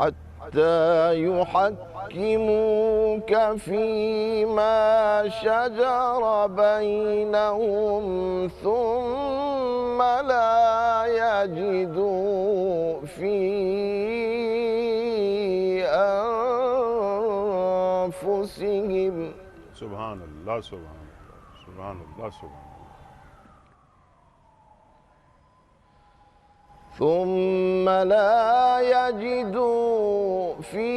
حتى يحكموك فيما شجر بينهم ثم لا يجدوا في أنفسهم سبحان اللہ سبحان اللہ سبحان اللہ سبحان اللہ ثم لا يجدوا في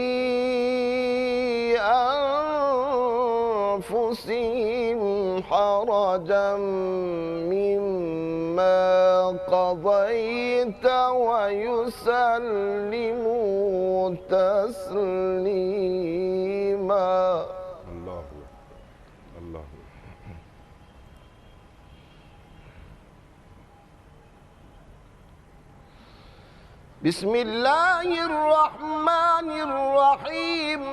أنفسهم حرجا مما قضيت ويسلموا تسليما. الله أكبر الله أكبر. بسم الله الرحمن الرحيم.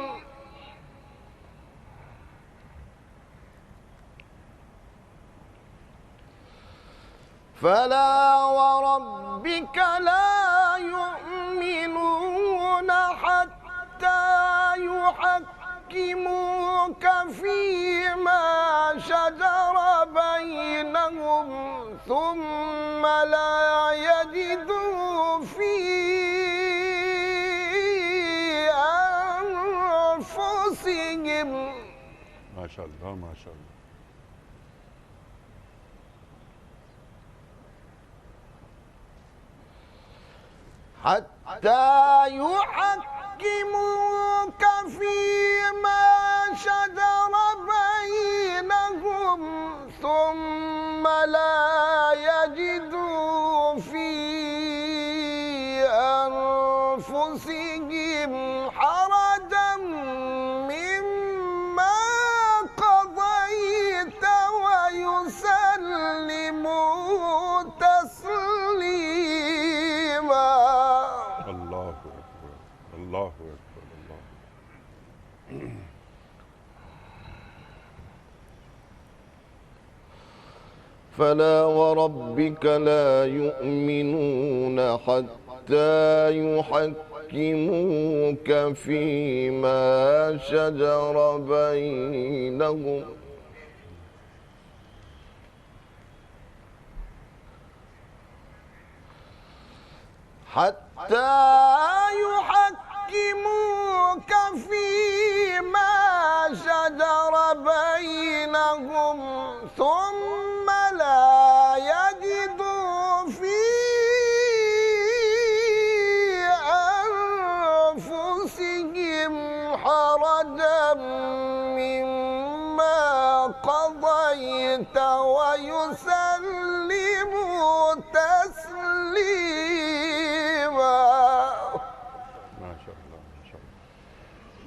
فلا وربك لا يؤمنون حتى يحكموك فيما شجر بينهم ثم لا يجدوا في أنفسهم ما شاء الله ما شاء الله. حتى يحكموك فيما شجر بينهم ثم لا يجدوا في أنفسهم حرجا مما قضيت ويسلموا تسليما. الله أكبر الله أكبر الله. فلا وربك لا يؤمنون حتى يحكموك فيما شجر بينهم ثم لا يجدوا في أنفسهم حرجا مما قضيت ويسلموا تسليما. ما شاء الله ما شاء الله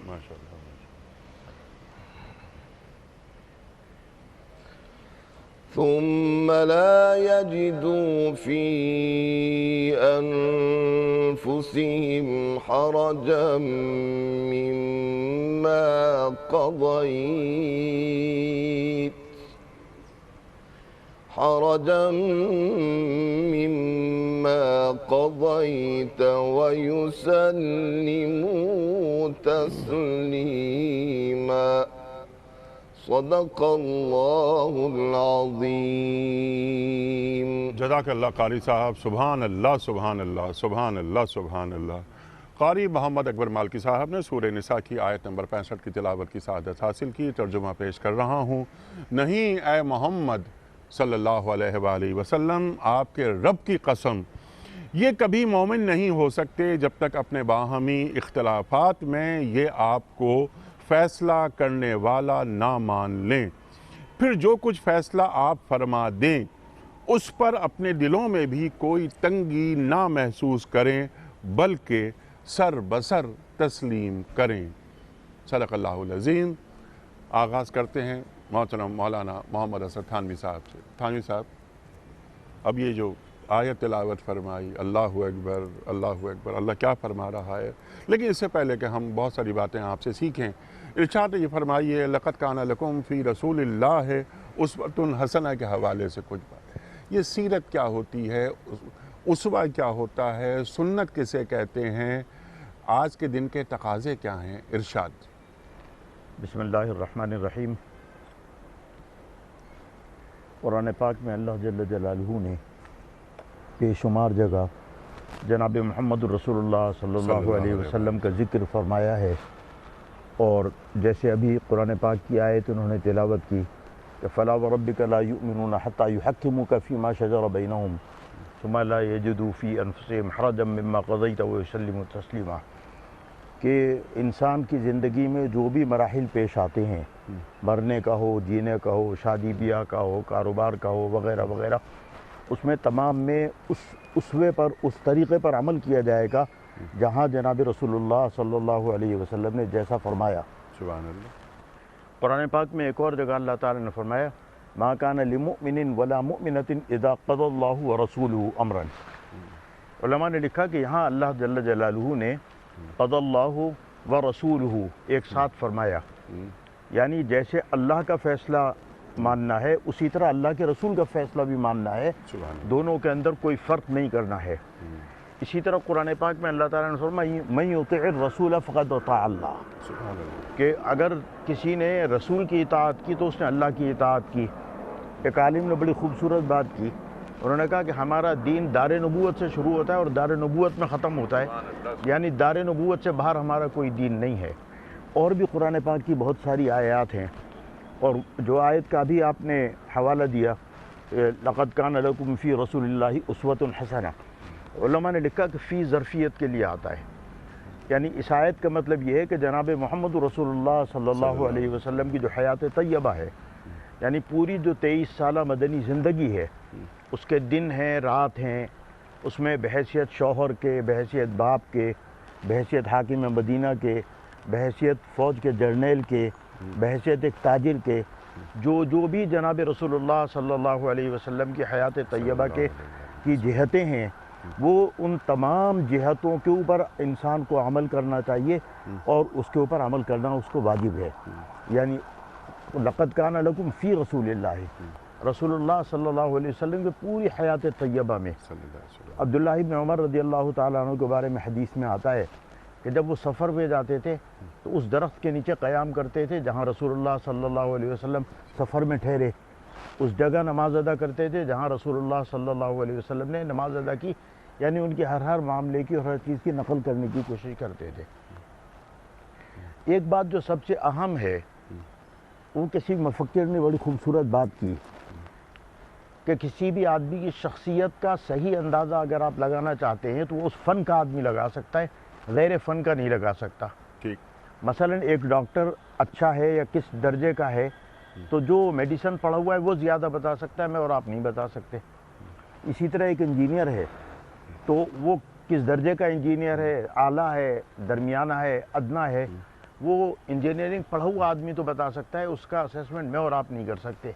ما شاء الله. ثم لا يجدوا في أنفسهم حرجا مما قضيت ويسلموا تسليما. صدق الله العظيم. جزاک اللہ قاری صاحب. سبحان اللہ سبحان اللہ سبحان اللہ سبحان اللہ. قاری محمد اکبر مالکی صاحب نے سورہ نساء کی آیت نمبر 65 کی تلاوت کی سعادت حاصل کی. ترجمہ پیش کر رہا ہوں. نہیں اے محمد صلی اللہ علیہ وآلہ وسلم، آپ کے رب کی قسم، یہ کبھی مومن نہیں ہو سکتے جب تک اپنے باہمی اختلافات میں یہ آپ کو فیصلہ کرنے والا نہ مان لیں، پھر جو کچھ فیصلہ آپ فرما دیں اس پر اپنے دلوں میں بھی کوئی تنگی نہ محسوس کریں بلکہ سر بسر تسلیم کریں. صدق اللہ العظیم. آغاز کرتے ہیں محترم مولانا محمد اسد تھانوی صاحب سے. تھانوی صاحب، اب یہ جو آیت تلاوت فرمائی، اللہ اکبر اللہ اکبر، اللہ کیا فرما رہا ہے، لیکن اس سے پہلے کہ ہم بہت ساری باتیں آپ سے سیکھیں، ارشاد یہ فرمائیے لقد کان لکم فی رسول اللہ اسوۃ حسنہ کے حوالے سے کچھ بات. یہ سیرت کیا ہوتی ہے، اسوہ کیا ہوتا ہے، سنت کسے کہتے ہیں، آج کے دن کے تقاضے کیا ہیں؟ ارشاد. بسم اللہ الرحمن الرحیم. قرآن پاک میں اللہ جل جلالہ نے بے شمار جگہ جناب محمد رسول اللہ صلی اللہ علیہ وسلم کا ذکر فرمایا ہے، اور جیسے ابھی قرآن پاک کی آیت انہوں نے تلاوت کی کہ فَلَا وَرَبِّكَ لَا يُؤْمِنُونَ حَتَّى يُحَكِّمُوكَ فِي مَا شَجَرَ بَيْنَهُمْ، ثم لا یجدوا فی انفسہم حرجا مما قضیت ویسلموا تسلیما، کہ انسان کی زندگی میں جو بھی مراحل پیش آتے ہیں، مرنے کا ہو، جینے کا ہو، شادی بیاہ کا ہو، کاروبار کا ہو، وغیرہ وغیرہ، اس میں تمام میں اس اسوے پر، اس طریقے پر عمل کیا جائے گا جہاں جناب رسول اللہ صلی اللہ علیہ وسلم نے جیسا فرمایا۔ سبحان اللہ۔ قرآن پاک میں ایک اور جگہ اللہ تعالیٰ نے فرمایا ما کان لمؤمن ولا مؤمنۃ اذا قضى اللہ ورسولہ امرا۔ علماء نے لکھا کہ یہاں اللہ جل جلالہ نے قضى اللہ ورسولہ ایک ساتھ فرمایا، یعنی جیسے اللہ کا فیصلہ ماننا ہے اسی طرح اللہ کے رسول کا فیصلہ بھی ماننا ہے، سبحان اللہ۔ دونوں کے اندر کوئی فرق نہیں کرنا ہے۔ اسی طرح قرآن پاک میں اللہ تعالیٰ نے فرمایا من یطع الرسول فقد اطاع اللہ، سبحان اللہ۔ کہ اگر کسی نے رسول کی اطاعت کی تو اس نے اللہ کی اطاعت کی۔ ایک عالم نے بڑی خوبصورت بات کی، انہوں نے کہا کہ ہمارا دین دار نبوت سے شروع ہوتا ہے اور دار نبوت میں ختم ہوتا ہے، یعنی دار نبوت سے باہر ہمارا کوئی دین نہیں ہے۔ اور بھی قرآن پاک کی بہت ساری آیات ہیں، اور جو آیت کا بھی آپ نے حوالہ دیا لقد کان لکم فی رسول اللہ اسوۃ حسنہ، علماء نے لکھا کہ فی ظرفیت کے لیے آتا ہے، یعنی اس آیت کا مطلب یہ ہے کہ جناب محمد رسول اللہ صلی اللہ علیہ وسلم کی جو حیات طیبہ ہے، یعنی پوری جو 23 سالہ مدنی زندگی ہے، اس کے دن ہیں، رات ہیں، اس میں بحیثیت شوہر کے، بحیثیت باپ کے، بحیثیت حاکم مدینہ کے، بحیثیت فوج کے جرنیل کے، بحیثیت ایک تاجر کے، جو بھی جناب رسول اللہ صلی اللہ علیہ وسلم کی حیات طیبہ کی جہتیں ہیں، وہ ان تمام جہتوں کے اوپر انسان کو عمل کرنا چاہیے، اور اس کے اوپر عمل کرنا اس کو واجب ہے۔ یعنی لقد کان لکم فی رسول اللہ، رسول اللہ صلی اللہ علیہ وسلم کی پوری حیات طیبہ میں۔ صلی اللہ علیہ وسلم۔ عبداللہ ابن عمر رضی اللہ تعالیٰ عنہ کے بارے میں حدیث میں آتا ہے کہ جب وہ سفر پہ جاتے تھے تو اس درخت کے نیچے قیام کرتے تھے جہاں رسول اللہ صلی اللہ علیہ وسلم سفر میں ٹھہرے، اس جگہ نماز ادا کرتے تھے جہاں رسول اللہ صلی اللہ علیہ وسلم نے نماز ادا کی، یعنی ان کی ہر معاملے کی اور ہر چیز کی نقل کرنے کی کوشش کرتے تھے۔ ایک بات جو سب سے اہم ہے، وہ کسی مفکر نے بڑی خوبصورت بات کی کہ کسی بھی آدمی کی شخصیت کا صحیح اندازہ اگر آپ لگانا چاہتے ہیں تو وہ اس فن کا آدمی لگا سکتا ہے، غیر فن کا نہیں لگا سکتا۔ ٹھیک۔ مثلا ایک ڈاکٹر اچھا ہے یا کس درجے کا ہے تو جو میڈیسن پڑھا ہوا ہے وہ زیادہ بتا سکتا ہے، میں اور آپ نہیں بتا سکتے۔ اسی طرح ایک انجینئر ہے تو وہ کس درجے کا انجینئر ہے، اعلیٰ ہے، درمیانہ ہے، ادنا ہے، وہ انجینئرنگ پڑھا ہوا آدمی تو بتا سکتا ہے، اس کا اسیسمنٹ میں اور آپ نہیں کر سکتے۔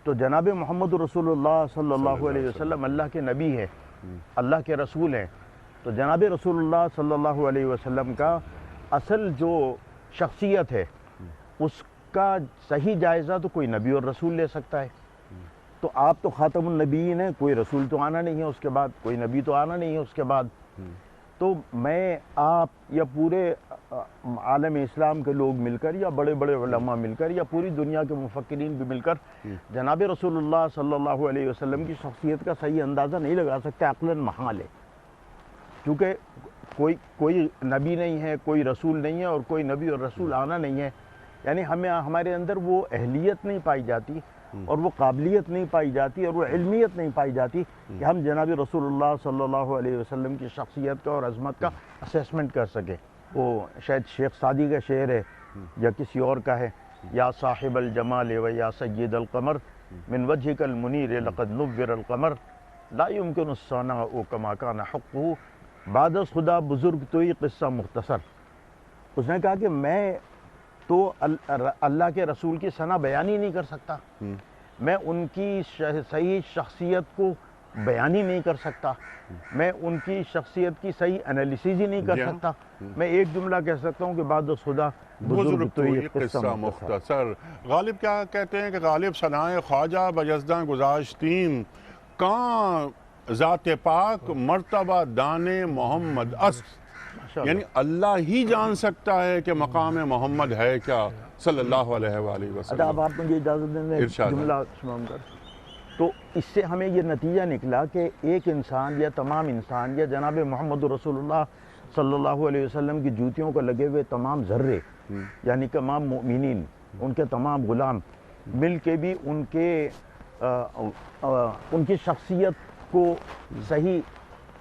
تو جناب محمد رسول اللہ صلی اللہ علیہ وسلم اللہ کے نبی ہے، اللہ کے رسول ہیں، تو جناب رسول اللہ صلی اللہ علیہ وسلم کا اصل جو شخصیت ہے اس کا صحیح جائزہ تو کوئی نبی اور رسول لے سکتا ہے۔ تو آپ تو خاتم النبیین ہیں، کوئی رسول تو آنا نہیں ہے اس کے بعد، کوئی نبی تو آنا نہیں ہے اس کے بعد۔ تو میں، آپ یا پورے عالم اسلام کے لوگ مل کر یا بڑے بڑے علماء مل کر یا پوری دنیا کے مفکرین بھی مل کر جناب رسول اللہ صلی اللہ علیہ وسلم کی شخصیت کا صحیح اندازہ نہیں لگا سکتے، عقلاً محال ہے، کیونکہ کوئی نبی نہیں ہے، کوئی رسول نہیں ہے، اور کوئی نبی اور رسول آنا نہیں ہے، یعنی ہمارے اندر وہ اہلیت نہیں پائی جاتی اور وہ قابلیت نہیں پائی جاتی اور وہ علمیت نہیں پائی جاتی کہ ہم جناب رسول اللہ صلی اللہ علیہ وسلم کی شخصیت کا اور عظمت کا اسیسمنٹ کر سکیں۔ وہ شاید شیخ سعدی کا شعر ہے یا کسی اور کا ہے، یا صاحب الجمال و یا سید القمر من وجهك المنیر لقد نور القمر لا يمكن الثناء كما كان حقه بعد از خدا بزرگ توئی قصہ مختصر۔ اس نے کہا کہ میں تو اللہ کے رسول کی ثنا بیان ہی نہیں کر سکتا، میں ان کی صحیح شخصیت کو بیان ہی نہیں کر سکتا، میں ان کی شخصیت کی صحیح انالیسز ہی نہیں کر سکتا، میں ایک جملہ کہہ سکتا ہوں کہ بعد از خدا بزرگ تو یہ قصہ مختصر۔ غالب کیا کہتے ہیں کہ غالب ثنائے خواجہ بجزداں گذاشتیم کہاں ذات پاک مرتبہ دان محمد است، یعنی اللہ ہی جان سکتا ہے کہ مقام محمد ہے کیا صلی اللہ علیہ وآلہ وسلم۔ اب آپ مجھے اجازت دیں میں جملہ سناؤں گا۔ تو اس سے ہمیں یہ نتیجہ نکلا کہ ایک انسان یا تمام انسان یا جناب محمد رسول اللہ صلی اللہ علیہ وسلم کی جوتیوں کو لگے ہوئے تمام ذرے، یعنی تمام مؤمنین، ان کے تمام غلام مل کے بھی ان کی شخصیت کو صحیح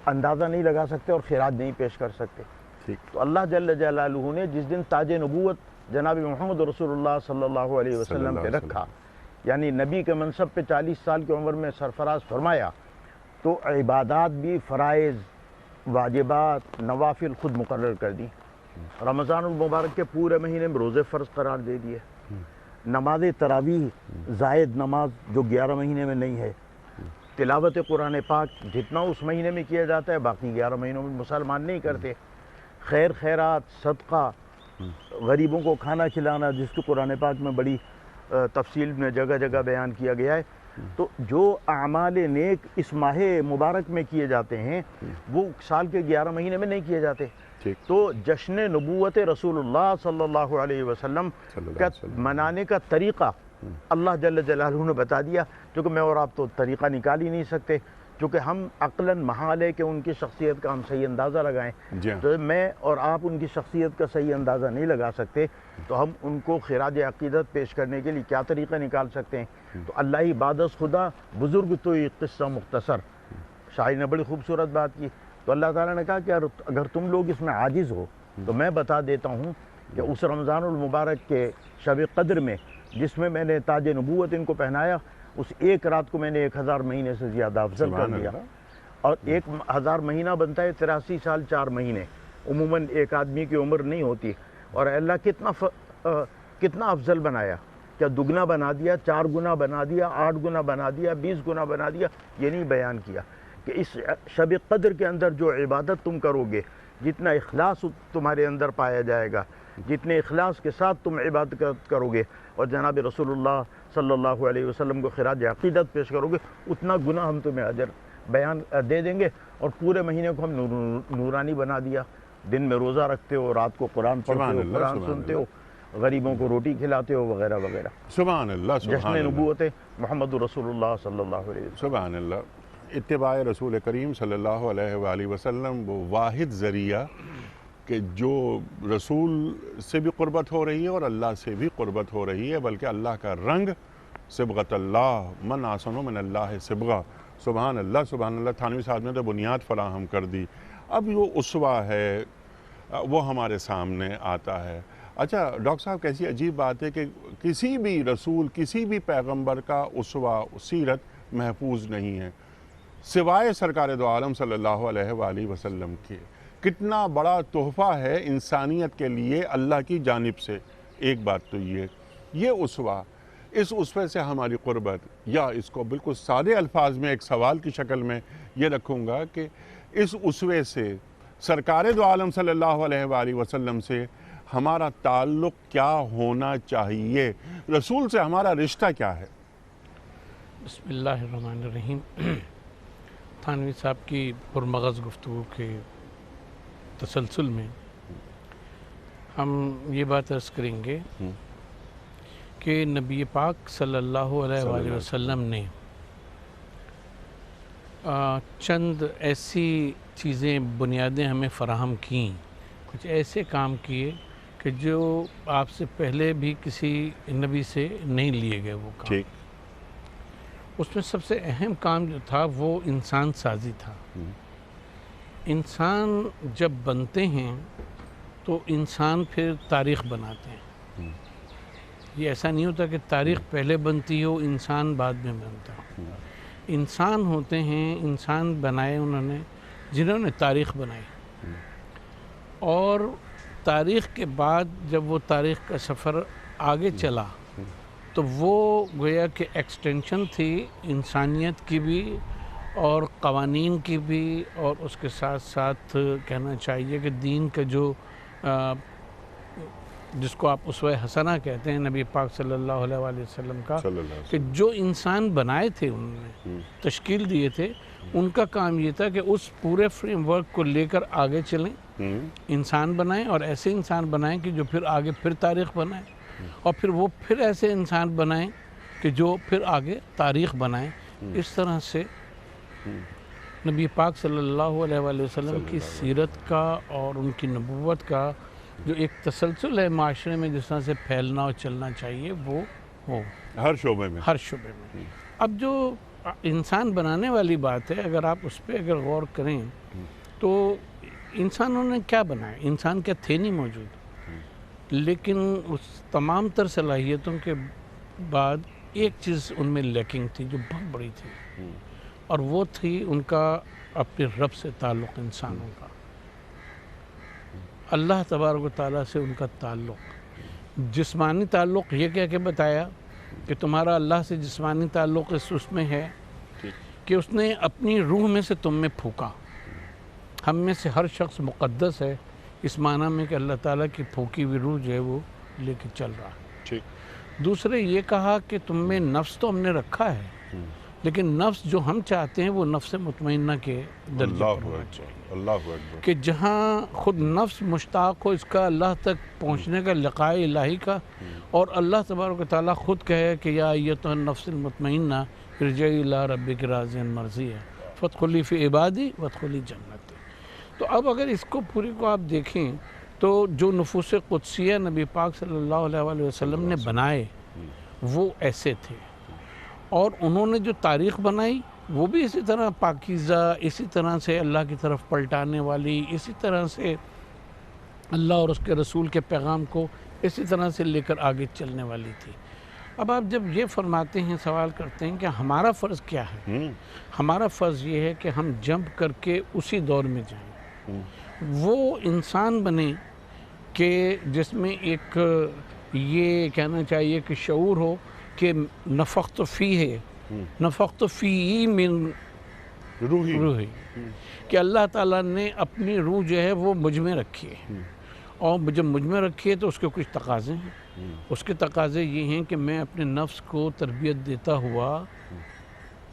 اندازہ نہیں لگا سکتے اور خیرات نہیں پیش کر سکتے. ٹھیک. تو اللہ جل جلالہ نے جس دن تاج نبوت جناب محمد رسول اللہ صلی اللہ علیہ وسلم پہ رکھا، یعنی نبی کے منصب پہ 40 سال کی عمر میں سرفراز فرمایا، تو عبادات بھی فرائض، واجبات، نوافل خود مقرر کر دی. رمضان المبارک کے پورے مہینے میں روزے فرض قرار دے دیے. نماز تراویح زائد نماز جو 11 مہینے میں نہیں ہے. تلاوت قرآن پاک جتنا اس مہینے میں کیا جاتا ہے باقی 11 مہینوں میں مسلمان نہیں کرتے. خیر خیرات، صدقہ، غریبوں کو کھانا کھلانا، جس کو قرآن پاک میں بڑی تفصیل میں جگہ جگہ بیان کیا گیا ہے. تو جو اعمال نیک اس ماہ مبارک میں کیے جاتے ہیں وہ سال کے 11 مہینے میں نہیں کیے جاتے. تو جشن نبوت رسول اللہ صلی اللہ علیہ وسلم کا منانے کا طریقہ اللہ جل جلالہ نے بتا دیا. کیونکہ میں اور آپ تو طریقہ نکال ہی نہیں سکتے، کیونکہ ہم عقلاً محال ہے کہ ان کی شخصیت کا ہم صحیح اندازہ لگائیں. تو میں اور آپ ان کی شخصیت کا صحیح اندازہ نہیں لگا سکتے، تو ہم ان کو خراج عقیدت پیش کرنے کے لیے کیا طریقہ نکال سکتے ہیں. تو اللہ ہی بعد از خدا بزرگ تو یہ قصہ مختصر، شاعر نے بڑی خوبصورت بات کی. تو اللہ تعالیٰ نے کہا کہ اگر تم لوگ اس میں عاجز ہو تو میں بتا دیتا ہوں کہ اس رمضان المبارک کے شب قدر میں جس میں میں نے تاج نبوت ان کو پہنایا، اس ایک رات کو میں نے 1000 مہینے سے زیادہ افضل کر دیا. اور 1000 مہینہ بنتا ہے 83 سال 4 مہینے. عموماً ایک آدمی کی عمر نہیں ہوتی. اور اللہ کتنا افضل بنایا، کیا دگنا بنا دیا، 4 گنا بنا دیا، 8 گنا بنا دیا، 20 گنا بنا دیا. یہ نہیں بیان کیا کہ اس شب قدر کے اندر جو عبادت تم کرو گے، جتنا اخلاص تمہارے اندر پایا جائے گا، جتنے اخلاص کے ساتھ تم عبادت کرو گے اور جناب رسول اللہ صلی اللہ علیہ وسلم کو خراج عقیدت پیش کرو گے، اتنا گناہ ہم تمہیں اجر بیان دے دیں گے. اور پورے مہینے کو ہم نورانی بنا دیا. دن میں روزہ رکھتے ہو، رات کو قرآن پڑھتے ہو، قرآن سنتے ہو، غریبوں کو روٹی کھلاتے ہو، وغیرہ وغیرہ. سبحان اللہ. جشن نبوت محمد رسول اللہ صلی اللہ علیہ وسلم. سبحان اللہ. اتباع رسول کریم صلی اللہ علیہ وآلہ وسلم وہ واحد ذریعہ کہ جو رسول سے بھی قربت ہو رہی ہے اور اللہ سے بھی قربت ہو رہی ہے، بلکہ اللہ کا رنگ صبغۃ اللہ، من احسن من اللہ صبغہ. سبحان اللہ سبحان اللہ. تھانوی صاحب نے تو بنیاد فراہم کر دی. اب وہ اسوہ ہے وہ ہمارے سامنے آتا ہے. اچھا ڈاکٹر صاحب، کیسی عجیب بات ہے کہ کسی بھی رسول، کسی بھی پیغمبر کا اسوہ سیرت محفوظ نہیں ہے سوائے سرکار دو عالم صلی اللہ علیہ وآلہ وسلم کے. کتنا بڑا تحفہ ہے انسانیت کے لیے اللہ کی جانب سے. ایک بات تو یہ اسوہ، اس اسوے سے ہماری قربت، یا اس کو بالکل سادے الفاظ میں ایک سوال کی شکل میں یہ رکھوں گا کہ اس اسوے سے، سرکار دو عالم صلی اللہ علیہ وآلہ وسلم سے ہمارا تعلق کیا ہونا چاہیے؟ رسول سے ہمارا رشتہ کیا ہے؟ بسم اللہ الرحمن الرحیم. تھانوی صاحب کی پرمغز گفتگو کے تسلسل میں ہم یہ بات عرض کریں گے کہ نبی پاک صلی اللہ علیہ وآلہ وسلم نے چند ایسی چیزیں، بنیادیں ہمیں فراہم کیں، کچھ ایسے کام کیے کہ جو آپ سے پہلے بھی کسی نبی سے نہیں لیے گئے. وہ کام، اس میں سب سے اہم کام جو تھا وہ انسان سازی تھا. انسان جب بنتے ہیں تو انسان پھر تاریخ بناتے ہیں. یہ ایسا نہیں ہوتا کہ تاریخ پہلے بنتی ہو، انسان بعد میں بنتا ہو. انسان ہوتے ہیں، انسان بنائے انہوں نے جنہوں نے تاریخ بنائی. اور تاریخ کے بعد جب وہ تاریخ کا سفر آگے چلا تو وہ گویا کہ ایکسٹینشن تھی انسانیت کی بھی اور قوانین کی بھی، اور اس کے ساتھ ساتھ کہنا چاہیے کہ دین کا جو جس کو آپ اسوہ حسنہ کہتے ہیں نبی پاک صلی اللہ علیہ وآلہ وسلم کا، کہ جو انسان بنائے تھے، انہوں نے تشکیل دیے تھے، ان کا کام یہ تھا کہ اس پورے فریم ورک کو لے کر آگے چلیں، انسان بنائیں اور ایسے انسان بنائیں کہ جو پھر آگے پھر تاریخ بنائیں، اور پھر وہ پھر ایسے انسان بنائیں کہ جو پھر آگے تاریخ بنائیں. اس طرح سے نبی پاک صلی اللہ علیہ وآلہ وسلم کی سیرت کا اور ان کی نبوت کا جو ایک تسلسل ہے معاشرے میں جس طرح سے پھیلنا اور چلنا چاہیے، وہ ہو ہر شعبے میں. ہر شعبے میں. اب جو انسان بنانے والی بات ہے، اگر آپ اس پہ اگر غور کریں تو انسانوں نے کیا بنایا؟ انسان کیا تھے نہیں موجود، لیکن اس تمام تر صلاحیتوں کے بعد ایک چیز ان میں لیکنگ تھی جو بہت بڑی تھی، اور وہ تھی ان کا اپنے رب سے تعلق، انسانوں کا، اللہ تبارک و تعالیٰ سے ان کا تعلق۔ جسمانی تعلق یہ کہہ کے بتایا کہ تمہارا اللہ سے جسمانی تعلق اس میں ہے کہ اس نے اپنی روح میں سے تم میں پھونکا۔ ہم میں سے ہر شخص مقدس ہے اس معنی میں کہ اللہ تعالیٰ کی پھونکی ہوئی روح جو ہے وہ لے کے چل رہا ہے۔ دوسرے یہ کہا کہ تم میں نفس تو ہم نے رکھا ہے، لیکن نفس جو ہم چاہتے ہیں وہ نفس مطمئنہ کے درجے پر ہونا چاہیے، اللہ اکبر، کہ جہاں خود نفس مشتاق ہو اس کا اللہ تک پہنچنے کا، لقاء الہی کا، اور اللہ تبارک و تعالیٰ خود کہے کہ یا ایتھا النفس المطمئنہ ارجعی الی ربک راضیہ مرضیہ فادخلی فی عبادی وادخلی جنتی۔ تو اب اگر اس کو پوری کو آپ دیکھیں تو جو نفوس قدسیہ نبی پاک صلی اللہ علیہ وسلم نے بنائے وہ ایسے تھے، اور انہوں نے جو تاریخ بنائی وہ بھی اسی طرح پاکیزہ، اسی طرح سے اللہ کی طرف پلٹانے والی، اسی طرح سے اللہ اور اس کے رسول کے پیغام کو اسی طرح سے لے کر آگے چلنے والی تھی۔ اب آپ جب یہ فرماتے ہیں، سوال کرتے ہیں کہ ہمارا فرض کیا ہے؟ ہمارا فرض یہ ہے کہ ہم جمپ کر کے اسی دور میں جائیں، وہ انسان بنے کہ جس میں ایک یہ کہنا چاہیے کہ شعور ہو کہ نفخت فیہ، نفخت فیہ من روحی، کہ اللہ تعالیٰ نے اپنی روح جو ہے وہ مجھ میں رکھی ہے، اور جب مجھ میں رکھی ہے تو اس کے کچھ تقاضے ہیں۔ اس کے تقاضے یہ ہیں کہ میں اپنے نفس کو تربیت دیتا ہوا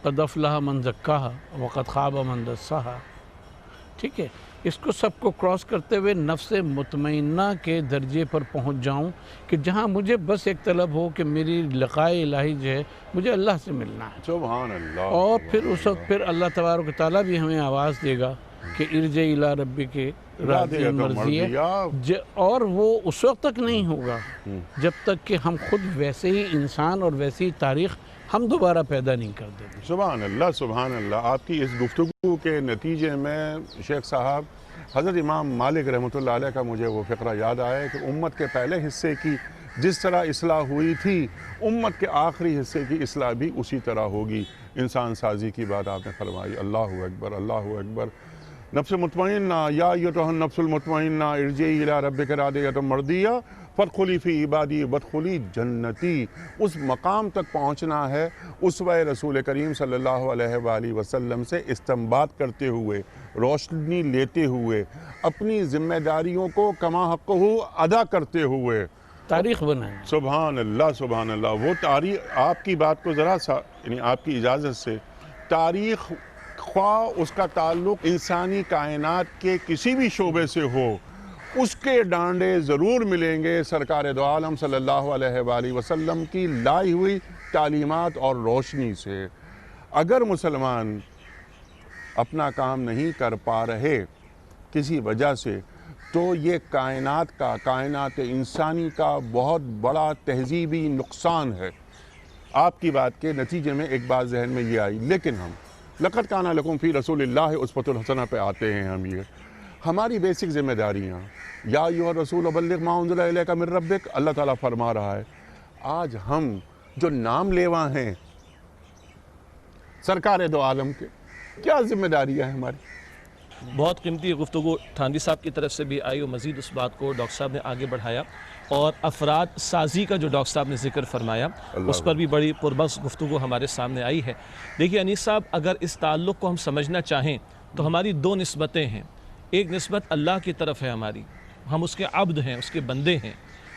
قد افلح من زکاہا وقد خاب من دساہا، ٹھیک ہے، اس کو سب کو کراس کرتے ہوئے نفس مطمئنہ کے درجے پر پہنچ جاؤں کہ جہاں مجھے بس ایک طلب ہو کہ میری لقاء الہی جو ہے مجھے اللہ سے ملنا ہے، سبحان اللہ، اور پھر اس وقت پھر اللہ تبارک و تعالیٰ بھی ہمیں آواز دے گا کہ ارجع الی ربک راضیہ مرضیہ، اور وہ اس وقت تک نہیں ہوگا جب تک کہ ہم خود ویسے ہی انسان اور ویسی ہی تاریخ ہم دوبارہ پیدا نہیں کر دیتے۔ سبحان اللہ، سبحان اللہ۔ آپ کی اس گفتگو کے نتیجے میں شیخ صاحب حضرت امام مالک رحمۃ اللہ علیہ کا مجھے وہ فقرہ یاد آیا کہ امت کے پہلے حصے کی جس طرح اصلاح ہوئی تھی، امت کے آخری حصے کی اصلاح بھی اسی طرح ہوگی۔ انسان سازی کی بات آپ نے فرمائی، اللہ اکبر، اللہ اکبر۔ نفس مطمئنہ، یا ایتھا النفس المطمئنہ ارجعی الی ربک راضیہ مرضیہ فادخلی فی عبادی وادخلی جنتی، اس مقام تک پہنچنا ہے اسوہ رسول کریم صلی اللہ علیہ وآلہ وسلم سے استنباط کرتے ہوئے، روشنی لیتے ہوئے، اپنی ذمہ داریوں کو کما حقہ ادا کرتے ہوئے تاریخ بنائیں۔ سبحان اللہ، سبحان اللہ۔ وہ تاریخ، آپ کی بات کو ذرا سا یعنی آپ کی اجازت سے، تاریخ خواہ اس کا تعلق انسانی کائنات کے کسی بھی شعبے سے ہو، اس کے ڈانڈے ضرور ملیں گے سرکار دو عالم صلی اللہ علیہ وآلہ وسلم کی لائی ہوئی تعلیمات اور روشنی سے۔ اگر مسلمان اپنا کام نہیں کر پا رہے کسی وجہ سے، تو یہ کائنات انسانی کا بہت بڑا تہذیبی نقصان ہے۔ آپ کی بات کے نتیجے میں ایک بات ذہن میں یہ آئی، لیکن ہم لقد کان لکم فی رسول اللہ اسوۃ الحسنہ پہ آتے ہیں۔ ہم یہ ہماری بیسک ذمہ داریاں، یا ایھا الرسول بلغ ما انزل الیک من ربک، اللہ تعالیٰ فرما رہا ہے آج ہم جو نام لیوا ہیں سرکار دو عالم کے، کیا ذمہ داریاں ہیں ہماری؟ بہت قیمتی گفتگو تھانوی صاحب کی طرف سے بھی آئی، اور مزید اس بات کو ڈاکٹر صاحب نے آگے بڑھایا، اور افراد سازی کا جو ڈاکٹر صاحب نے ذکر فرمایا اس پر بھی بڑی پرمغز گفتگو ہمارے سامنے آئی ہے۔ دیکھیے انیس صاحب، اگر اس تعلق کو ہم سمجھنا چاہیں تو ہماری دو نسبتیں ہیں۔ ایک نسبت اللہ کی طرف ہے ہماری، ہم اس کے عبد ہیں، اس کے بندے ہیں،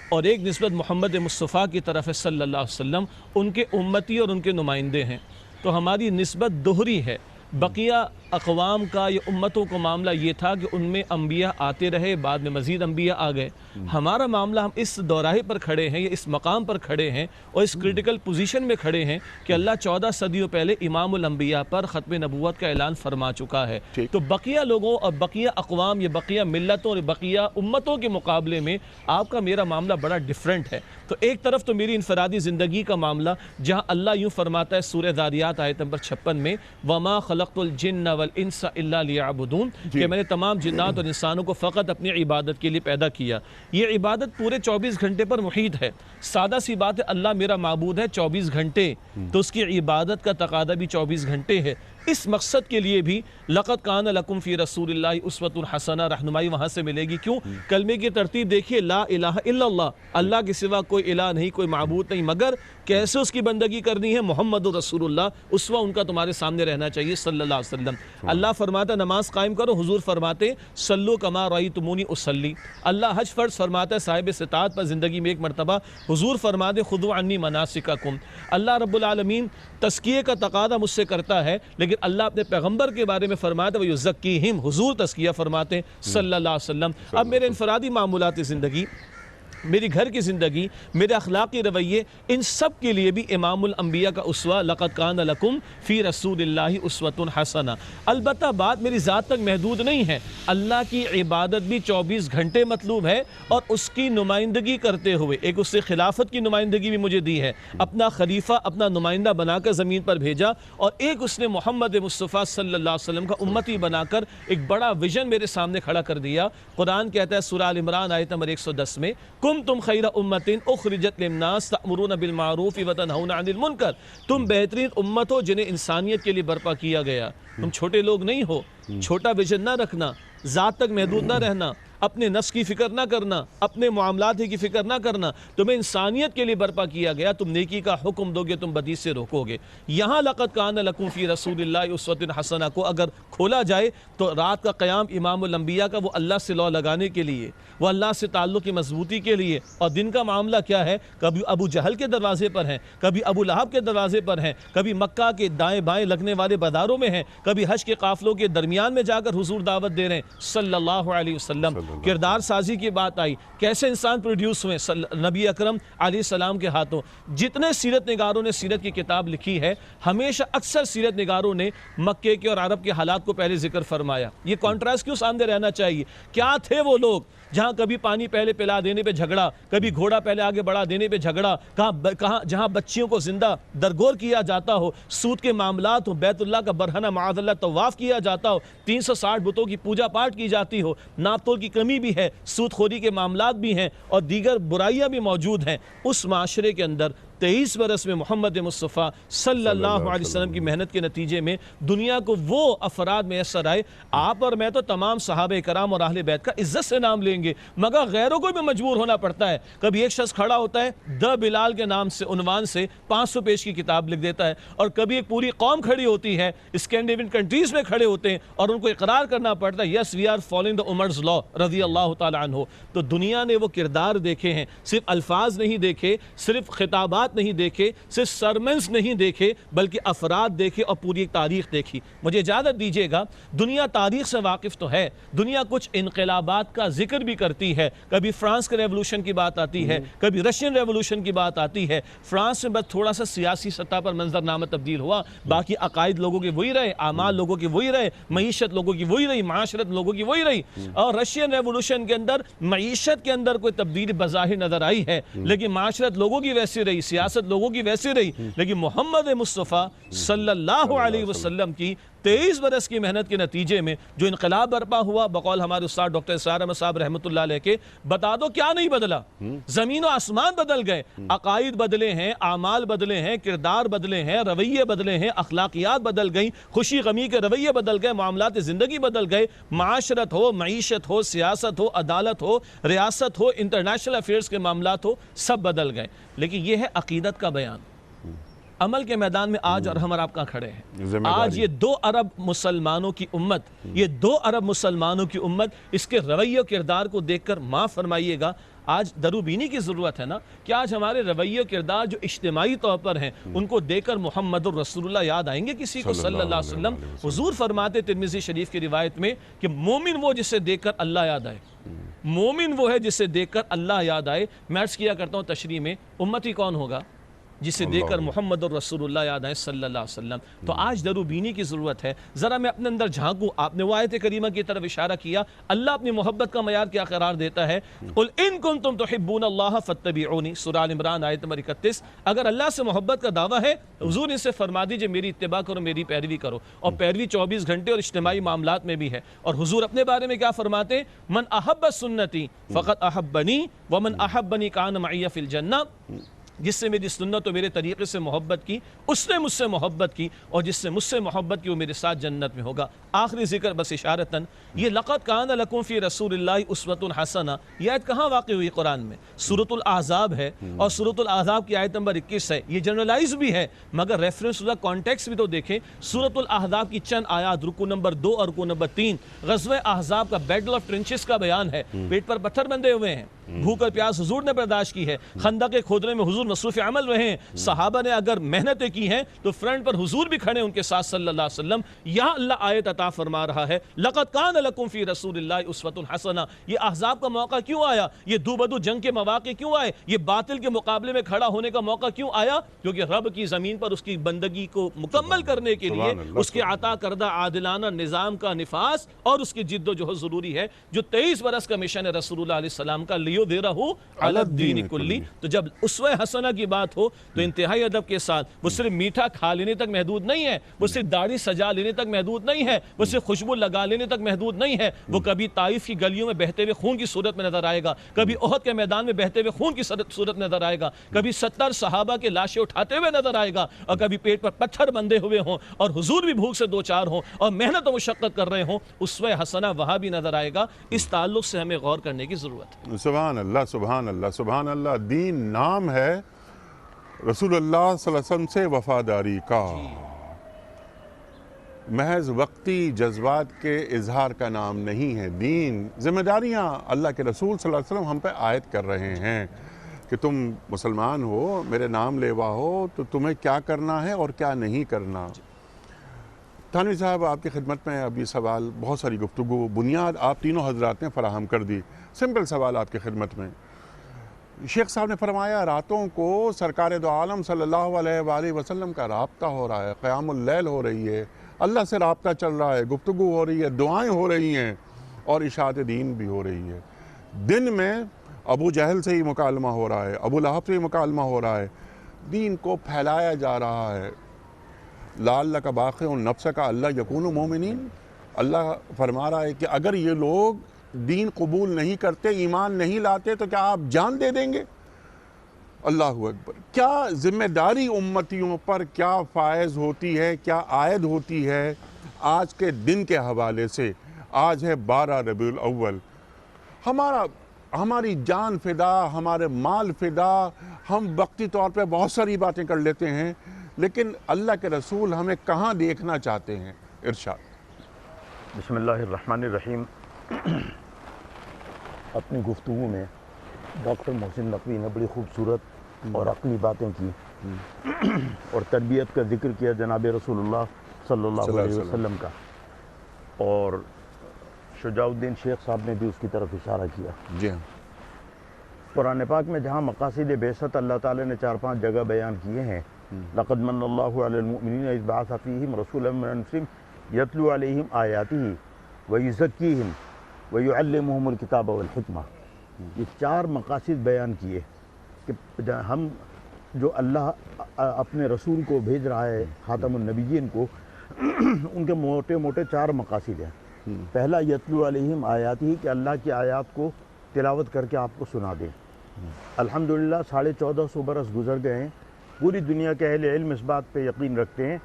اور ایک نسبت محمد مصطفیٰ کی طرف ہے صلی اللہ علیہ وسلم، ان کے امتی اور ان کے نمائندے ہیں۔ تو ہماری نسبت دوہری ہے۔ بقیہ اقوام کا یا امتوں کا معاملہ یہ تھا کہ ان میں انبیاء آتے رہے، بعد میں مزید انبیاء آ گئے۔ ہمارا معاملہ، ہم اس دوراہے پر کھڑے ہیں یا اس مقام پر کھڑے ہیں اور اس کریٹیکل پوزیشن میں کھڑے ہیں کہ اللہ 14 صدیوں پہلے امام الانبیاء پر ختم نبوت کا اعلان فرما چکا ہے۔ تو بقیہ لوگوں اور بقیہ اقوام یا بقیہ ملتوں اور بقیہ امتوں کے مقابلے میں آپ کا میرا معاملہ بڑا ڈیفرنٹ ہے۔ تو ایک طرف تو میری انفرادی زندگی کا معاملہ، جہاں اللہ یوں فرماتا ہے سورہ ذاریات آیت نمبر 56 میں، وَمَا خَلَقْتُ الْجِنَّ وَالْإِنسَ إِلَّا لِيَعْبُدُونَ، کہ میں نے تمام جنات اور انسانوں کو فقط اپنی عبادت کے لیے پیدا کیا۔ یہ عبادت پورے 24 گھنٹے پر محیط ہے۔ سادہ سی بات ہے، اللہ میرا معبود ہے 24 گھنٹے، تو اس کی عبادت کا تقاضا بھی 24 گھنٹے ہے۔ اس مقصد کے لیے بھی لَقَدْ كَانَ لَكُمْ فِي رَسُولِ اللَّهِ أُسْوَةٌ حَسَنَةٌ رہنمائی وہاں سے ملے گی۔ کیوں؟ کلمے کی ترتیب دیکھیے، لا الہ الا اللہ، اللہ کے سوا کوئی الہ نہیں، کوئی معبود نہیں، مگر کیسے اس کی بندگی کرنی ہے؟ محمد رسول اللہ اسوہ ان کا تمہارے سامنے رہنا چاہیے صلی اللہ علیہ وسلم۔ اللہ فرماتا ہے نماز قائم کرو، حضور فرماتے صلو کما رأیتمونی اصلی۔ اللہ حج فرض فرماتا ہے صاحب استطاعت پر زندگی میں ایک مرتبہ، حضور فرماتے خذوا عنی مناسککم۔ اللہ رب العالمین تزکیے کا تقاضا مجھ سے کرتا ہے، لیکن اللہ اپنے پیغمبر کے بارے میں فرماتا ہے وَيُزَكِّيهِمْ، حضور تزکیہ فرماتے ہیں صلی اللہ علیہ وسلم۔ اب میرے انفرادی معمولات زندگی، میری گھر کی زندگی، میرے اخلاقی رویے، ان سب کے لیے بھی امام الانبیاء کا اسوہ لقد کان لکم فی رسول اللہ اسوۃ حسنہ۔ البتہ بات میری ذات تک محدود نہیں ہے، اللہ کی عبادت بھی 24 گھنٹے مطلوب ہے، اور اس کی نمائندگی کرتے ہوئے ایک اس سے خلافت کی نمائندگی بھی مجھے دی ہے، اپنا خلیفہ اپنا نمائندہ بنا کر زمین پر بھیجا، اور ایک اس نے محمد مصطفیٰ صلی اللہ علیہ وسلم کا امتی بنا کر ایک بڑا ویژن میرے سامنے کھڑا کر دیا۔ قرآن کہتا ہے سورہ آل عمران آیت نمبر 110 میں، کنتم خیر امت اخرجت للناس تأمرون بالمعروف وتنہون عن المنکر، تم بہترین امت ہو جنہیں انسانیت کے لیے برپا کیا گیا۔ تم چھوٹے لوگ نہیں ہو، چھوٹا ویژن نہ رکھنا، ذات تک محدود نہ رہنا، اپنے نفس کی فکر نہ کرنا، اپنے معاملات کی فکر نہ کرنا، تمہیں انسانیت کے لیے برپا کیا گیا، تم نیکی کا حکم دو گے، تم بدی سے روکو گے۔ یہاں لقد کان لکم فی رسول اللہ اسوۃ حسنہ کو اگر کھولا جائے تو رات کا قیام امام الانبیاء کا وہ اللہ سے لو لگانے کے لیے، وہ اللہ سے تعلق کی مضبوطی کے لیے، اور دن کا معاملہ کیا ہے؟ کبھی ابو جہل کے دروازے پر ہیں، کبھی ابو لہب کے دروازے پر ہیں، کبھی مکہ کے دائیں بائیں لگنے والے بازاروں میں ہیں، کبھی حج کے قافلوں کے درمیان میں جا کر حضور دعوت دے رہے ہیں صلی اللہ علیہ وسلم۔ کردار سازی کی بات آئی، کیسے انسان پروڈیوس ہوئے نبی اکرم علیہ السلام کے ہاتھوں۔ جتنے سیرت نگاروں نے سیرت کی کتاب لکھی ہے، ہمیشہ اکثر سیرت نگاروں نے مکے کے اور عرب کے حالات کو پہلے ذکر فرمایا۔ یہ کانٹراسٹ کیوں سامنے رہنا چاہیے؟ کیا تھے وہ لوگ جہاں کبھی پانی پہلے پلا دینے پہ جھگڑا، کبھی گھوڑا پہلے آگے بڑھا دینے پہ جھگڑا، کہاں جہاں بچیوں کو زندہ درگور کیا جاتا ہو، سود کے معاملات ہو، بیت اللہ کا برہنہ معاذ اللہ طواف کیا جاتا ہو، 360 بتوں کی پوجا پاٹ کی جاتی ہو، ناپ تول کی کمی بھی ہے، سود خوری کے معاملات بھی ہیں، اور دیگر برائیاں بھی موجود ہیں۔ اس معاشرے کے اندر 23 برس میں محمد مصطفیٰ صلی اللہ علیہ وسلم کی محنت کے نتیجے میں دنیا کو وہ افراد میسر آئے۔ آپ اور میں تو تمام صحابہ کرام اور اہل بیت کا عزت سے نام لیں گے، مگر غیروں کو بھی مجبور ہونا پڑتا ہے۔ کبھی ایک شخص کھڑا ہوتا ہے، دا بلال کے نام سے عنوان سے 500 پیج کی کتاب لکھ دیتا ہے، اور کبھی ایک پوری قوم کھڑی ہوتی ہے، اسکینڈینیوین کنٹریز میں کھڑے ہوتے ہیں، اور ان کو اقرار کرنا پڑتا ہے یس وی آر فالوئنگ دا عمر's لا رضی اللہ تعالیٰ عنہ۔ تو دنیا نے وہ کردار دیکھے ہیں، صرف الفاظ نہیں دیکھے، صرف خطابات نہیں دیکھے، صرف سرمنز نہیں دیکھے، بلکہ افراد دیکھے اور پوری تاریخ دیکھی۔ مجھے اجازت دیجیے گا، دنیا تاریخ سے واقف تو ہے، دنیا کچھ انقلابات کا ذکر بھی کرتی ہے، کبھی فرانس کے ریولوشن کی بات آتی ہے، کبھی رشین ریولوشن کی بات آتی ہے۔ فرانس میں بس تھوڑا سا سیاسی سطح پر منظرنامہ تبدیل ہوا، باقی عقائد لوگوں کے وہی رہے، اعمال لوگوں کے وہی رہے، معیشت لوگوں کی وہی رہی، معاشرت لوگوں کی وہی رہی۔ اور رشین ریولوشن کے اندر معیشت کے اندر کوئی تبدیلی بظاہر نظر آئی ہے، لیکن معاشرت لوگوں کی ویسی رہی، سیاست لوگوں کی ویسی رہی، لیکن محمد مصطفیٰ صلی اللہ علیہ وسلم کی 23 برس کی محنت کے نتیجے میں جو انقلاب برپا ہوا، بقول ہمارے استاد ڈاکٹر اسرار احمد صاحب رحمۃ اللہ علیہ کے، بتا دو کیا نہیں بدلا؟ زمین و آسمان بدل گئے، عقائد بدلے ہیں، اعمال بدلے ہیں، کردار بدلے ہیں، رویے بدلے ہیں، اخلاقیات بدل گئیں، خوشی غمی کے رویے بدل گئے، معاملات زندگی بدل گئے، معاشرت ہو، معیشت ہو، سیاست ہو، عدالت ہو، ریاست ہو، انٹرنیشنل افیئرز کے معاملات ہو، سب بدل گئے۔ لیکن یہ ہے عقیدت کا بیان، عمل کے میدان میں آج اور ہم اور آپ کہاں کھڑے ہیں؟ ذمہ داری۔ آج یہ 2 ارب مسلمانوں کی امت، یہ 2 ارب مسلمانوں کی امت اس کے رویے و کردار کو دیکھ کر معاف فرمائیے گا، آج دروبینی کی ضرورت ہے نا کہ آج ہمارے رویے و کردار جو اجتماعی طور پر ہیں ان کو دیکھ کر محمد الرسول اللہ یاد آئیں گے کسی کو صلی اللہ علیہ وسلم؟ حضور فرماتے ترمذی شریف کی روایت میں کہ مومن وہ جسے دیکھ کر اللہ یاد آئے، مومن وہ ہے جسے دیکھ کر اللہ یاد آئے۔ میں عرض کیا کرتا ہوں تشریح میں، امتی کون ہوگا؟ جسے دیکھ کر محمد الرسول اللہ یاد آئے صلی اللہ علیہ وسلم۔ تو آج دروبینی کی ضرورت ہے۔ ذرا میں اپنے اندر جھانکوں، آپ نے وہ آیت کریمہ کی طرف اشارہ کیا، اللہ اپنی محبت کا معیار کیا قرار دیتا ہے؟ قل ان کنتم تحبون اللہ فاتبعونی، سورہ آل عمران آیت نمبر 31۔ اگر اللہ سے محبت کا دعویٰ ہے حضور ان سے فرما دیجئے میری اتباع کرو، میری پیروی کرو، اور پیروی 24 گھنٹے اور اجتماعی معاملات میں بھی ہے۔ اور حضور اپنے بارے میں کیا فرماتے ہیں؟ من احب سنتی فقط احبنی ومن احبنی کان معی فی الجنہ، جس سے میری سنت و میرے طریقے سے محبت کی اس نے مجھ سے محبت کی، اور جس سے مجھ سے محبت کی وہ میرے ساتھ جنت میں ہوگا۔ آخری ذکر بس اشارتاً، یہ لقد کان لکم فی رسول اللہ اسوۃ حسنہ، یہ آیت کہاں واقع ہوئی قرآن میں؟ سورۃ الاحزاب ہے، اور سورۃ الاحزاب کی آیت نمبر 21 ہے۔ یہ جنرلائز بھی ہے مگر ریفرنس دا کانٹیکس بھی تو دیکھیں۔ سورۃ الاحزاب کی چند آیات، رکوع نمبر 2 اور رکوع نمبر 3، غزوہ احزاب کا بیٹل آف ٹرنچز کا بیان ہے۔ پیٹ پر پتھر بندھے ہوئے ہیں، بھوک اور پیاس حضور نے برداشت کی ہے، خندق کھودنے میں حضور مصروف عمل رہے ہیں، صحابہ نے اگر محنتیں کی ہیں تو فرنٹ پر حضور بھی کھڑے ان کے ساتھ صلی اللہ علیہ وسلم۔ یہاں اللہ آیت عطا فرما رہا ہے لقد کان لکم فی رسول اللہ اسوۃ حسنہ۔ یہ احزاب کا موقع کیوں آیا؟ یہ دو بدو جنگ کے مواقع کیوں آئے؟ یہ باطل کے مقابلے میں کھڑا ہونے کا موقع کیوں آیا؟ کیونکہ رب کی زمین پر اس کی بندگی کو مکمل کرنے کے لیے اس کے عطا کردہ عادلانہ نظام کا نفاذ اور اس کی جد و جہد ضروری ہے، جو 23 برس کا مشن ہے رسول اللہ علیہ السلام کا، لیظہرہ علی الدین کلی۔ تو جب اسوہ حسنہ کی بات ہو تو انتہائی ادب کے ساتھ، وہ صرف میٹھا کھا لینے تک محدود نہیں ہے، وہ صرف داڑھی سجا لینے تک محدود نہیں ہے، وہ صرف خوشبو لگا لینے تک محدود نہیں ہے، وہ کبھی طائف کی گلیوں میں بہتے ہوئے خون کی صورت میں نظر آئے گا، کبھی احد کے میدان میں بہتے ہوئے خون کی صورت میں نظر آئے گا، کبھی 70 صحابہ کے لاشیں اٹھاتے ہوئے نظر آئے گا، اور کبھی پیٹ پر پتھر بندھے ہوئے ہوں اور حضور بھی بھوک سے دو چار ہوں اور محنت و مشقت کر رہے ہوں، اسوہ حسنہ وہاں بھی نظر آئے گا۔ اس تعلق سے ہمیں غور کرنے کی ضرورت ہے۔ سبحان اللہ، سبحان اللہ، سبحان اللہ۔ دین نام ہے رسول اللہ صلی اللہ علیہ وسلم سے وفاداری کا، محض وقتی جذبات کے اظہار کا نام نہیں ہے۔ دین ذمہ داریاں اللہ کے رسول صلی اللہ علیہ وسلم ہم پہ عائد کر رہے ہیں کہ تم مسلمان ہو، میرے نام لیوا ہو، تو تمہیں کیا کرنا ہے اور کیا نہیں کرنا۔ تھانوی صاحب، آپ کی خدمت میں اب یہ سوال، بہت ساری گفتگو، بنیاد آپ تینوں حضرات نے فراہم کر دی۔ سمپل سوال آپ کی خدمت میں، شیخ صاحب نے فرمایا راتوں کو سرکار دو عالم صلی اللہ علیہ وآلہ وسلم کا رابطہ ہو رہا ہے، قیام اللیل ہو رہی ہے، اللہ سے رابطہ چل رہا ہے، گفتگو ہو رہی ہے، دعائیں ہو رہی ہیں، اور اشاعت دین بھی ہو رہی ہے۔ دن میں ابو جہل سے ہی مکالمہ ہو رہا ہے، ابو لہب سے ہی مکالمہ ہو رہا ہے، دین کو پھیلایا جا رہا ہے۔ لعلک باخع نفسک الا یکونوا مومنین، اللہ فرما رہا ہے کہ اگر یہ لوگ دین قبول نہیں کرتے، ایمان نہیں لاتے، تو کیا آپ جان دے دیں گے؟ اللہ اکبر۔ کیا ذمہ داری امتیوں پر کیا فائز ہوتی ہے، کیا عائد ہوتی ہے آج کے دن کے حوالے سے؟ آج ہے 12 ربیع الاول، ہماری جان فدا، ہمارے مال فدا، ہم وقتی طور پہ بہت ساری باتیں کر لیتے ہیں، لیکن اللہ کے رسول ہمیں کہاں دیکھنا چاہتے ہیں؟ ارشاد۔ بسم اللہ الرحمن الرحیم۔ اپنی گفتگو میں ڈاکٹر محسن نقوی نے بڑی خوبصورت اور عقلی باتیں کی اور تربیت کا ذکر کیا جناب رسول اللہ صلی اللہ علیہ وسلم کا، اور شجاع الدین شیخ صاحب نے بھی اس کی طرف اشارہ کیا۔ جی ہاں۔ قرآن پاک میں جہاں مقاصد بعثت اللہ تعالیٰ نے 4-5 جگہ بیان کیے ہیں، لقد من اللہ علی المؤمنین اذ بعث فیہم رسولا من انفسہم یتلو علیہم آیاتہ ویزکیہم ویعلمہم الکتاب والحکمہ، یہ 4 مقاصد بیان کیے کہ ہم جو اللہ اپنے رسول کو بھیج رہا ہے، خاتم النبیین کو، ان کے موٹے موٹے 4 مقاصد ہیں۔ پہلا یتلو علیہم آیاتہ، کہ اللہ کی آیات کو تلاوت کر کے آپ کو سنا دیں۔ الحمدللہ 1450 برس گزر گئے ہیں، پوری دنیا کے اہل علم اس بات پہ یقین رکھتے ہیں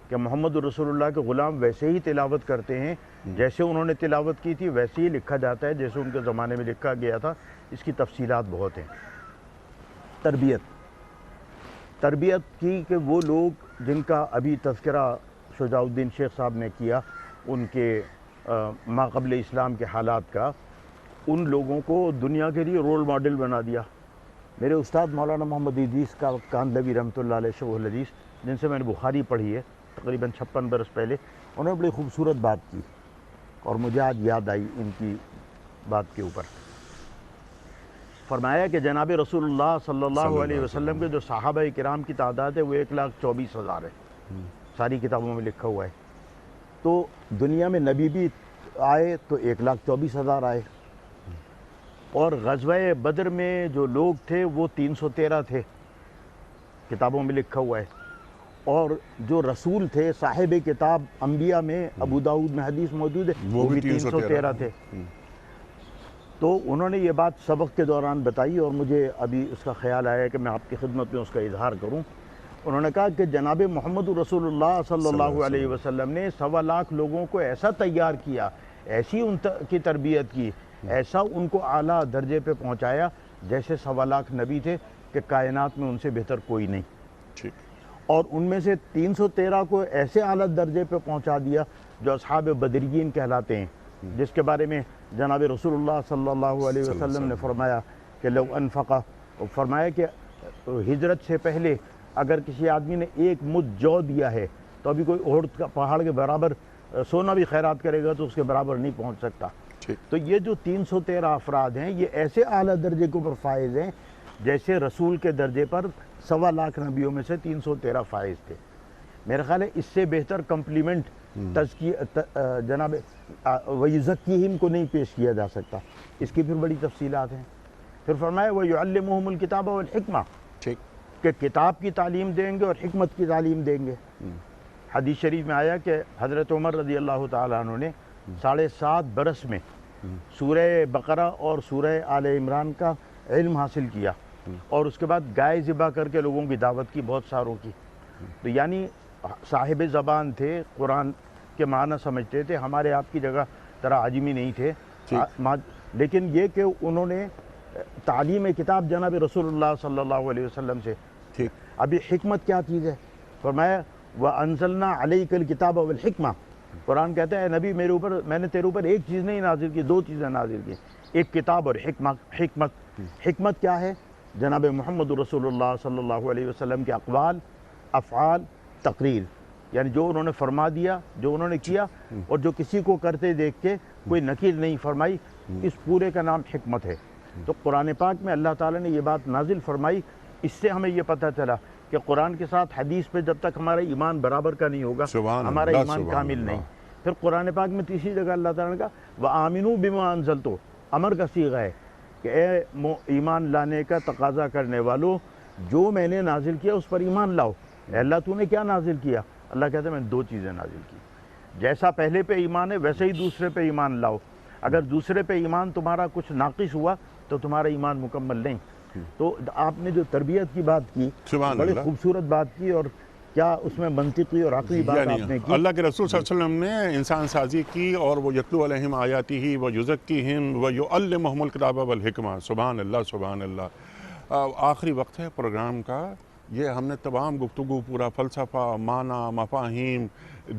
کہ محمد رسول اللہ کے غلام ویسے ہی تلاوت کرتے ہیں جیسے انہوں نے تلاوت کی تھی، ویسے ہی لکھا جاتا ہے جیسے ان کے زمانے میں لکھا گیا تھا۔ اس کی تفصیلات بہت ہیں۔ تربیت، تربیت کی کہ وہ لوگ جن کا ابھی تذکرہ شجاع الدین شیخ صاحب نے کیا ان کے ماقبل اسلام کے حالات کا، ان لوگوں کو دنیا کے لیے رول ماڈل بنا دیا۔ میرے استاد مولانا محمد ادریس کا کاندلوی رحمۃ اللہ علیہ شیخ الحدیث، جن سے میں نے بخاری پڑھی ہے تقریباً 56 برس پہلے، انہوں نے بڑی خوبصورت بات کی اور مجھے آج یاد آئی ان کی بات کے اوپر۔ فرمایا کہ جناب رسول اللہ صلی اللہ علیہ وسلم کے جو صحابہ کرام کی تعداد ہے وہ 1,24,000 ہے، ساری کتابوں میں لکھا ہوا ہے۔ تو دنیا میں نبی بھی آئے تو 1,24,000 آئے، اور غزوہ بدر میں جو لوگ تھے وہ 313 تھے، کتابوں میں لکھا ہوا ہے، اور جو رسول تھے صاحب کتاب انبیاء میں ابو داؤد میں حدیث موجود ہے وہ بھی 313 تھے۔ تو انہوں نے یہ بات سبق کے دوران بتائی اور مجھے ابھی اس کا خیال آیا کہ میں آپ کی خدمت میں اس کا اظہار کروں۔ انہوں نے کہا کہ جناب محمد رسول اللہ صلی اللہ علیہ وسلم نے 1.25 لاکھ لوگوں کو ایسا تیار کیا، ایسی ان کی تربیت کی، ایسا ان کو اعلیٰ درجے پہ پہنچایا جیسے 1.25 لاکھ نبی تھے کہ کائنات میں ان سے بہتر کوئی نہیں، اور ان میں سے 313 کو ایسے اعلیٰ درجے پہ پہنچا دیا جو اصحاب بدریین کہلاتے ہیں، جس کے بارے میں جناب رسول اللہ صلی اللہ علیہ وسلم نے فرمایا کہ لو انفقہ، فرمایا کہ ہجرت سے پہلے اگر کسی آدمی نے 1 مد جو دیا ہے تو ابھی کوئی احد کا پہاڑ کے برابر سونا بھی خیرات کرے گا تو اس کے برابر نہیں پہنچ سکتا۔ تو یہ جو 313 افراد ہیں یہ ایسے اعلیٰ درجے کے اوپر فائز ہیں جیسے رسول کے درجے پر 1.25 لاکھ نبیوں میں سے 313 فائز تھے۔ میرا خیال ہے اس سے بہتر کمپلیمنٹ جناب وَيُزَكِّيهِمْ کو نہیں پیش کیا جا سکتا۔ اس کی پھر بڑی تفصیلات ہیں۔ پھر فرمایا وَيُعَلِّمُهُمُ الْكِتَابَ وَالْحِكْمَةَ، کہ کتاب کی تعلیم دیں گے اور حکمت کی تعلیم دیں گے۔ حدیث شریف میں آیا کہ حضرت عمر رضی اللہ تعالیٰ عنہ نے 7.5 برس میں سورہ بقرہ اور سورہ آل عمران کا علم حاصل کیا، اور اس کے بعد گائے ذبح کر کے لوگوں کی دعوت کی، بہت ساروں کی۔ تو یعنی صاحب زبان تھے، قرآن کے معنی سمجھتے تھے، ہمارے آپ کی جگہ طرح عجمی نہیں تھے، لیکن یہ کہ انہوں نے تعلیم کتاب جناب رسول اللہ صلی اللہ علیہ وسلم سے۔ ابھی حکمت کیا چیز ہے؟ فرمایا وَأَنزَلْنَا عَلَيْكَ الْكِتَابَ وَالْحِكْمَةَ، قرآن کہتا ہے نبی میرے اوپر، میں نے تیرے اوپر ایک چیز نہیں نازل کی، 2 چیزیں نازل کی، ایک کتاب اور حکمت۔ حکمت کیا ہے؟ جناب محمد رسول اللہ صلی اللہ علیہ وسلم کے اقوال، افعال، تقریر، یعنی جو انہوں نے فرما دیا، جو انہوں نے کیا، اور جو کسی کو کرتے دیکھ کے کوئی نکیر نہیں فرمائی، اس پورے کا نام حکمت ہے۔ تو قرآن پاک میں اللہ تعالیٰ نے یہ بات نازل فرمائی، اس سے ہمیں یہ پتہ چلا کہ قرآن کے ساتھ حدیث پہ جب تک ہمارا ایمان برابر کا نہیں ہوگا ہمارا ایمان کامل نہیں۔ پھر قرآن پاک میں تیسری جگہ اللہ تعالیٰ نے کہا وَآمِنُوا بِمَا أَنزَلْتُ، امر کا صیغہ ہے کہ اے ایمان لانے کا تقاضا کرنے والوں، جو میں نے نازل کیا اس پر ایمان لاؤ۔ اے اللہ تو نے کیا نازل کیا؟ اللہ کہتا ہے میں نے 2 چیزیں نازل کی، جیسا پہلے پہ ایمان ہے ویسے ہی دوسرے پہ ایمان لاؤ۔ اگر دوسرے پہ ایمان تمہارا کچھ ناقص ہوا تو تمہارا ایمان مکمل نہیں۔ تو آپ نے جو تربیت کی بات کی بڑی خوبصورت بات کی، اور کیا اس میں منطقی اور عقلی بات آپ نے کی۔ اللہ کے رسول صلی اللہ علیہ وسلم نے انسان سازی کی، اور وہ یتلو علیہم آیاتہ ویزکیہم ویعلمہم الکتاب والحکمہ۔ سبحان اللہ، سبحان اللہ۔ آخری وقت ہے پروگرام کا، یہ ہم نے تمام گفتگو، پورا فلسفہ، معنی، مفاہیم،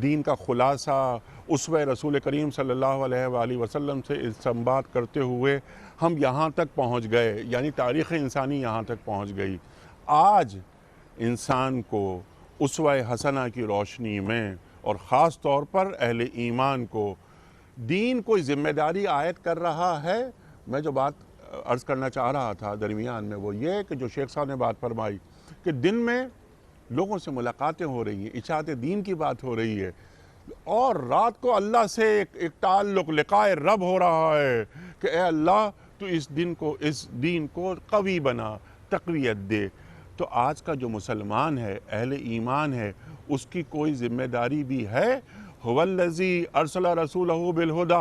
دین کا خلاصہ، اسوہ رسول کریم صلی اللہ علیہ وآلہ وسلم سے استنباط کرتے ہوئے ہم یہاں تک پہنچ گئے، یعنی تاریخ انسانی یہاں تک پہنچ گئی۔ آج انسان کو اسوہ حسنہ کی روشنی میں، اور خاص طور پر اہل ایمان کو دین کوئی ذمہ داری عائد کر رہا ہے۔ میں جو بات عرض کرنا چاہ رہا تھا درمیان میں وہ یہ کہ جو شیخ صاحب نے بات فرمائی کہ دن میں لوگوں سے ملاقاتیں ہو رہی ہیں، اشاعت دین کی بات ہو رہی ہے، اور رات کو اللہ سے ایک تعلق، لقائے رب ہو رہا ہے کہ اے اللہ تو اس دین کو قوی بنا، تقویت دے۔ تو آج کا جو مسلمان ہے، اہل ایمان ہے، اس کی کوئی ذمہ داری بھی ہے۔ هو الذی ارسل رسولہ بالہدی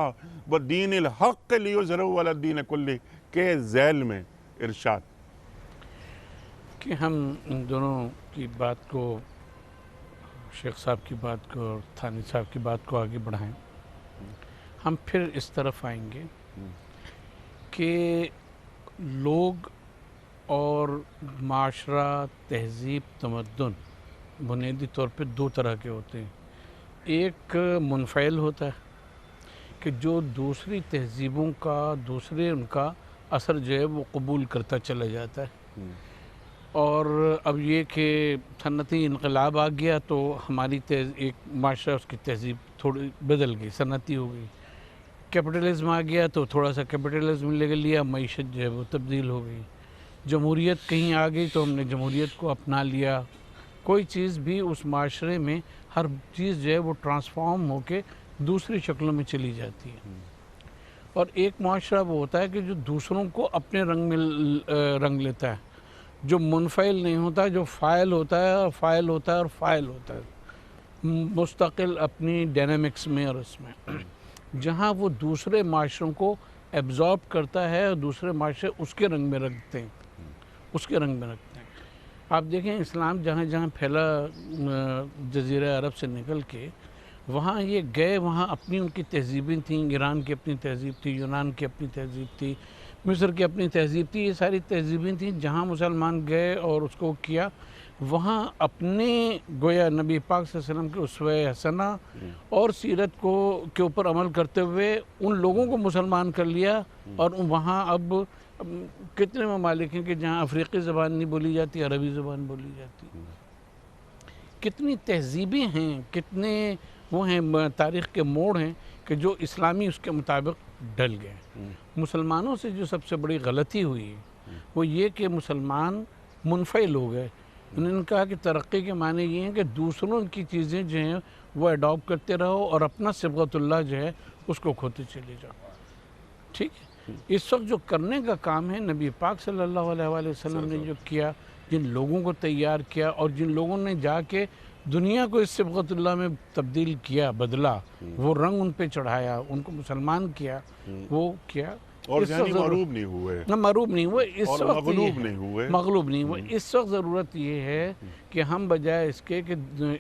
والدین الحق لیظہرہ علی الدین کلہ کے ذیل میں ارشاد کہ ہم ان دونوں کی بات کو، شیخ صاحب کی بات کو اور تھانی صاحب کی بات کو آگے بڑھائیں۔ ہم پھر اس طرف آئیں گے کہ لوگ اور معاشرہ، تہذیب، تمدن بنیادی طور پہ دو طرح کے ہوتے ہیں. ایک منفعل ہوتا ہے کہ جو دوسری تہذیبوں کا، دوسرے ان کا اثر جو ہے وہ قبول کرتا چلا جاتا ہے. اور اب یہ کہ صنعتی انقلاب آ گیا تو ہماری ایک معاشرہ، اس کی تہذیب تھوڑی بدل گئی، صنعتی ہو گئی. کیپٹلزم آ گیا تو تھوڑا سا کیپٹلزم لے لیا، معیشت جو ہے وہ تبدیل ہو گئی. جمہوریت کہیں آ گئی تو ہم نے جمہوریت کو اپنا لیا. کوئی چیز بھی اس معاشرے میں ہر چیز جو ہے وہ ٹرانسفارم ہو کے دوسری شکلوں میں چلی جاتی ہے. اور ایک معاشرہ وہ ہوتا ہے کہ جو دوسروں کو اپنے رنگ میں رنگ لیتا ہے، جو منفعل نہیں ہوتا، جو فاعل ہوتا ہے اور فاعل ہوتا ہے اور فاعل ہوتا ہے، مستقل اپنی ڈائنامکس میں. اور اس میں جہاں وہ دوسرے معاشروں کو ایبزارب کرتا ہے اور دوسرے معاشرے اس کے رنگ میں رکھتے ہیں، اس کے رنگ میں رکھتے ہیں. آپ دیکھیں اسلام جہاں جہاں پھیلا جزیرہ عرب سے نکل کے وہاں یہ گئے، وہاں اپنی ان کی تہذیبیں تھیں. ایران کی اپنی تہذیب تھی، یونان کی اپنی تہذیب تھی، مصر کی اپنی تہذیب تھی. یہ ساری تہذیبیں تھیں. جہاں مسلمان گئے اور اس کو کیا، وہاں اپنے گویا نبی پاک صلی اللہ علیہ وسلم کے اسوہ حسنہ اور سیرت کو کے اوپر عمل کرتے ہوئے ان لوگوں کو مسلمان کر لیا. اور وہاں اب کتنے ممالک ہیں کہ جہاں افریقی زبان نہیں بولی جاتی، عربی زبان بولی جاتی. کتنی تہذیبیں ہیں، کتنے وہ ہیں تاریخ کے موڑ ہیں کہ جو اسلامی اس کے مطابق ڈل گئے. مسلمانوں سے جو سب سے بڑی غلطی ہوئی وہ یہ کہ مسلمان منفعل ہو گئے. انہوں نے کہا کہ ترقی کے معنی یہ ہیں کہ دوسروں کی چیزیں جو ہیں وہ اڈاپٹ کرتے رہو اور اپنا صبغۃ اللہ جو ہے اس کو کھوتے چلے جاؤ. ٹھیک ہے، اس وقت جو کرنے کا کام ہے نبی پاک صلی اللہ علیہ وآلہ وسلم نے جو کیا، جن لوگوں کو تیار کیا اور جن لوگوں نے جا کے دنیا کو اس صبغۃ اللہ میں تبدیل کیا، بدلا، وہ رنگ ان پہ چڑھایا، ان کو مسلمان کیا، وہ کیا. اور یعنی معروب نہیں ہوئے، معروب نہیں ہوئے، اس اور وقت مغلوب نہیں ہوئے، مغلوب نہیں ہوئے. اس وقت ضرورت یہ ہے کہ ہم بجائے اس کے کہ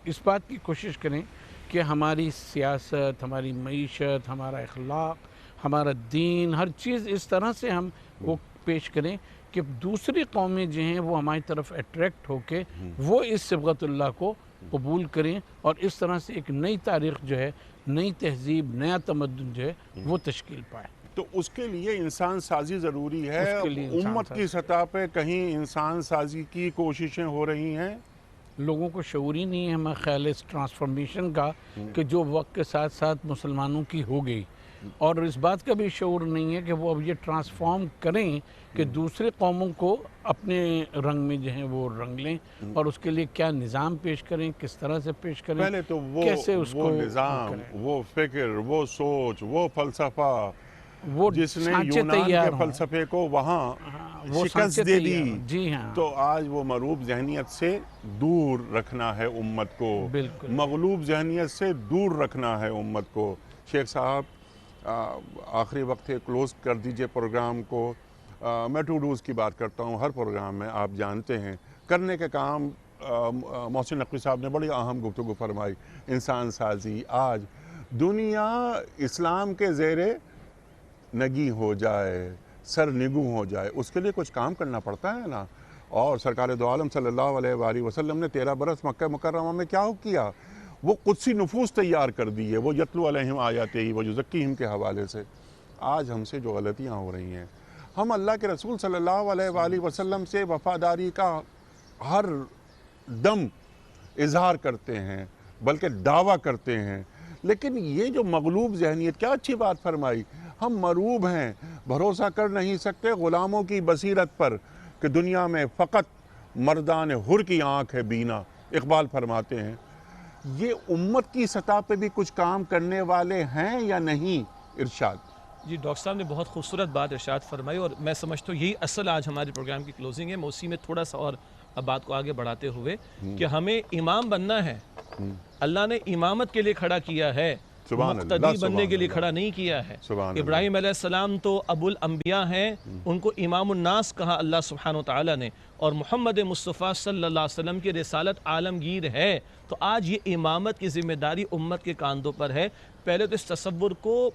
اس بات کی کوشش کریں کہ ہماری سیاست، ہماری معیشت، ہمارا اخلاق، ہمارا دین، ہر چیز اس طرح سے ہم وہ پیش کریں کہ دوسری قومیں جو ہیں وہ ہماری طرف اٹریکٹ ہو کے وہ اس صبغۃ اللہ کو قبول کریں اور اس طرح سے ایک نئی تاریخ جو ہے، نئی تہذیب، نیا تمدن جو ہے وہ تشکیل پائے. تو اس کے لیے انسان سازی ضروری ہے. اس کے لیے انسان امت کی سطح پہ کہیں انسان سازی کی کوششیں ہو رہی ہیں؟ لوگوں کو شعور ہی نہیں ہے ہمارا خیال ہے اس ٹرانسفارمیشن کا کہ جو وقت کے ساتھ ساتھ مسلمانوں کی ہو گئی. اور اس بات کا بھی شعور نہیں ہے کہ وہ اب یہ ٹرانسفارم کریں کہ دوسرے قوموں کو اپنے رنگ میں جو ہیں وہ رنگ لیں اور اس کے لیے کیا نظام پیش کریں، کس طرح سے پیش کریں. پہلے تو کیسے اس وہ کو نظام، کریں. وہ فکر، وہ سوچ، وہ فلسفہ وہ جس نے سانچے یونان تیار کے ہوں. فلسفے کو وہاں وہ شکست سانچے دے تیار دی. ہوں. جی ہاں، تو آج وہ مغلوب ذہنیت سے دور رکھنا ہے امت کو، بالکل. مغلوب ذہنیت سے دور رکھنا ہے امت کو. شیخ صاحب آخری وقت ہے، کلوز کر دیجئے پروگرام کو. میں ٹو ڈوز کی بات کرتا ہوں ہر پروگرام میں، آپ جانتے ہیں. کرنے کے کام محسن نقوی صاحب نے بڑی اہم گفتگو فرمائی. انسان سازی، آج دنیا اسلام کے زیر نگی ہو جائے، سر نگو ہو جائے، اس کے لیے کچھ کام کرنا پڑتا ہے نا. اور سرکار دو عالم صلی اللہ علیہ وآلہ وسلم نے 13 برس مکہ مکرمہ میں کیا کیا؟ وہ قدسی نفوس تیار کر دی ہے، وہ یتلو علیہم آیاتہ و یزکیہم کے حوالے سے. آج ہم سے جو غلطیاں ہو رہی ہیں، ہم اللہ کے رسول صلی اللہ علیہ وآلہ وسلم سے وفاداری کا ہر دم اظہار کرتے ہیں، بلکہ دعویٰ کرتے ہیں، لیکن یہ جو مغلوب ذہنیت، کیا اچھی بات فرمائی، ہم مروب ہیں، بھروسہ کر نہیں سکتے غلاموں کی بصیرت پر کہ دنیا میں فقط مردان حر کی آنکھ ہے بینا. اقبال فرماتے ہیں. یہ امت کی سطح پہ بھی کچھ کام کرنے والے ہیں یا نہیں؟ ارشاد. جی ڈاکٹر صاحب نے بہت خوبصورت بات ارشاد فرمائی، اور میں سمجھتا ہوں یہی اصل آج ہمارے پروگرام کی کلوزنگ ہے. میں اسی میں تھوڑا سا اور بات کو آگے بڑھاتے ہوئے کہ ہمیں امام بننا ہے، اللہ نے امامت کے لیے کھڑا کیا ہے، سبحان اللہ، مقتدی بننے سبحان کے لیے اللہ، کھڑا نہیں کیا ہے۔ سبحان اللہ۔ ابراہیم علیہ السلام تو ابو الانبیاء ہیں، ان کو امام الناس کہا اللہ سبحانہ وتعالی نے، اور محمد مصطفیٰ صلی اللہ علیہ وسلم کی رسالت عالمگیر ہے۔ تو آج یہ امامت کی ذمہ داری امت کے کاندھوں پر ہے۔ پہلے تو اس تصور کو